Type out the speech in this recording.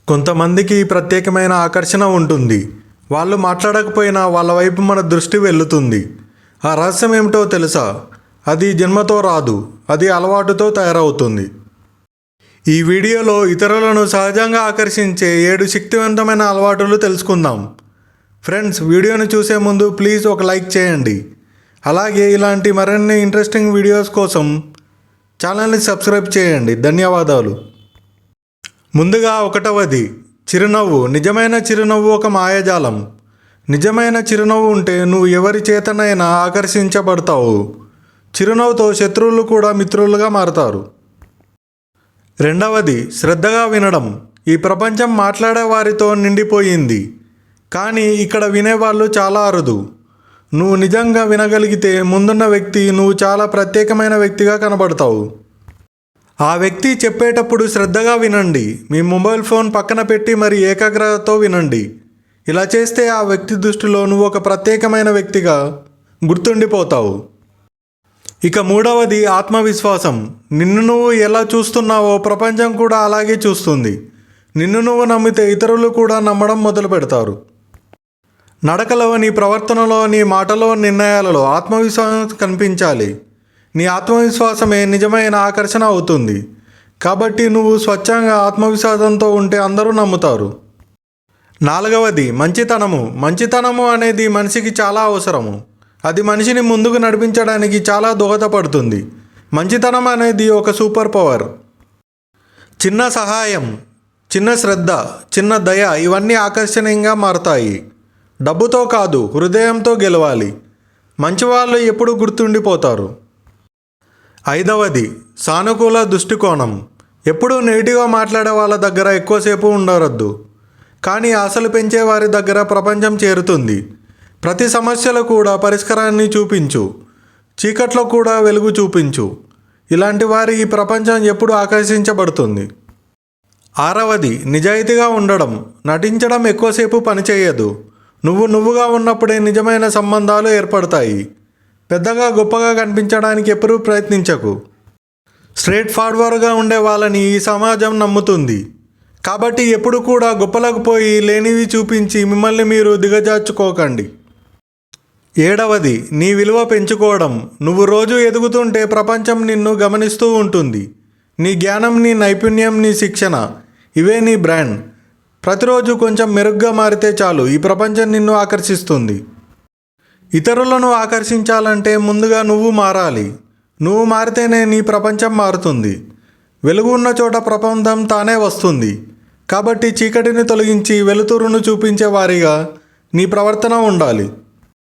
కొంతమందికి ప్రత్యేకమైన ఆకర్షణ ఉంటుంది. వాళ్ళు మాట్లాడకపోయినా వాళ్ళ వైపు మన దృష్టి వెళ్తుంది. ఆ రహస్యం ఏమిటో తెలుసా? అది జన్మతో రాదు, అది అలవాటుతో తయారవుతుంది. ఈ వీడియోలో ఇతరులను సహజంగా ఆకర్షించే 7 శక్తివంతమైన అలవాటులు తెలుసుకుందాం. ఫ్రెండ్స్, వీడియోని చూసే ముందు ప్లీజ్ ఒక లైక్ చేయండి. అలాగే ఇలాంటి మరిన్ని ఇంట్రెస్టింగ్ వీడియోస్ కోసం ఛానల్ని సబ్స్క్రైబ్ చేయండి. ధన్యవాదాలు. ముందుగా 1వది చిరునవ్వు. నిజమైన చిరునవ్వు ఒక మాయాజాలం. నిజమైన చిరునవ్వు ఉంటే నువ్వు ఎవరి చేతనైనా ఆకర్షించబడతావు. చిరునవ్వుతో శత్రువులు కూడా మిత్రులుగా మారతారు. 2వది శ్రద్ధగా వినడం. ఈ ప్రపంచం మాట్లాడే వారితో నిండిపోయింది, కానీ ఇక్కడ వినేవాళ్ళు చాలా అరుదు. నువ్వు నిజంగా వినగలిగితే ముందున్న వ్యక్తి నువ్వు చాలా ప్రత్యేకమైన వ్యక్తిగా కనబడతావు. ఆ వ్యక్తి చెప్పేటప్పుడు శ్రద్ధగా వినండి. మీ మొబైల్ ఫోన్ పక్కన పెట్టి మరి ఏకాగ్రతతో వినండి. ఇలా చేస్తే ఆ వ్యక్తి దృష్టిలో నువ్వు ఒక ప్రత్యేకమైన వ్యక్తిగా గుర్తుండిపోతావు. ఇక 3వది ఆత్మవిశ్వాసం. నిన్ను నువ్వు ఎలా చూస్తున్నావో ప్రపంచం కూడా అలాగే చూస్తుంది. నిన్ను నువ్వు నమ్మితే ఇతరులు కూడా నమ్మడం మొదలు పెడతారు. నడకలో, నీ ప్రవర్తనలో, నీ మాటలో, నిర్ణయాలలో ఆత్మవిశ్వాసం కనిపించాలి. నీ ఆత్మవిశ్వాసమే నిజమైన ఆకర్షణ అవుతుంది. కాబట్టి నువ్వు స్వచ్ఛంగా ఆత్మవిశ్వాసంతో ఉంటే అందరూ నమ్ముతారు. 4వది మంచితనము. మంచితనము అనేది మనిషికి చాలా అవసరము. అది మనిషిని ముందుకు నడిపించడానికి చాలా దోహదపడుతుంది. మంచితనం అనేది ఒక సూపర్ పవర్. చిన్న సహాయం, చిన్న శ్రద్ధ, చిన్న దయ ఇవన్నీ ఆకర్షణీయంగా మారతాయి. డబ్బుతో కాదు, హృదయంతో గెలవాలి. మంచివాళ్ళు ఎప్పుడూ గుర్తుండిపోతారు. 5వది సానుకూల దృష్టికోణం. ఎప్పుడూ నెగిటివ్గా మాట్లాడే వాళ్ళ దగ్గర ఎక్కువసేపు ఉండవద్దు, కానీ ఆశలు పెంచే వారి దగ్గర ప్రపంచం చేరుతుంది. ప్రతి సమస్యలో కూడా పరిష్కారాన్ని చూపించు. చీకట్లో కూడా వెలుగు చూపించు. ఇలాంటి వారి ఈ ప్రపంచం ఎప్పుడు ఆకర్షించబడుతుంది. 6వది నిజాయితీగా ఉండడం. నటించడం ఎక్కువసేపు పనిచేయదు. నువ్వుగా ఉన్నప్పుడే నిజమైన సంబంధాలు ఏర్పడతాయి. పెద్దగా గొప్పగా కనిపించడానికి ఎప్పుడూ ప్రయత్నించకు. స్ట్రేట్ ఫార్వర్డ్గా ఉండే వాళ్ళని ఈ సమాజం నమ్ముతుంది. కాబట్టి ఎప్పుడు కూడా గొప్పలకు పోయి లేనివి చూపించి మిమ్మల్ని మీరు దిగజార్చుకోకండి. 7వది నీ విలువ పెంచుకోవడం. నువ్వు రోజు ఎదుగుతుంటే ప్రపంచం నిన్ను గమనిస్తూ ఉంటుంది. నీ జ్ఞానం, నీ నైపుణ్యం, నీ శిక్షణ ఇవే నీ బ్రాండ్. ప్రతిరోజు కొంచెం మెరుగ్గా మారితే చాలు, ఈ ప్రపంచం నిన్ను ఆకర్షిస్తుంది. ఇతరులను ఆకర్షించాలంటే ముందుగా నువ్వు మారాలి. నువ్వు మారితేనే నీ ప్రపంచం మారుతుంది. వెలుగు ఉన్న చోట ప్రపంచం తానే వస్తుంది. కాబట్టి చీకటిని తొలగించి వెలుతురును చూపించే వారిగా నీ ప్రవర్తన ఉండాలి.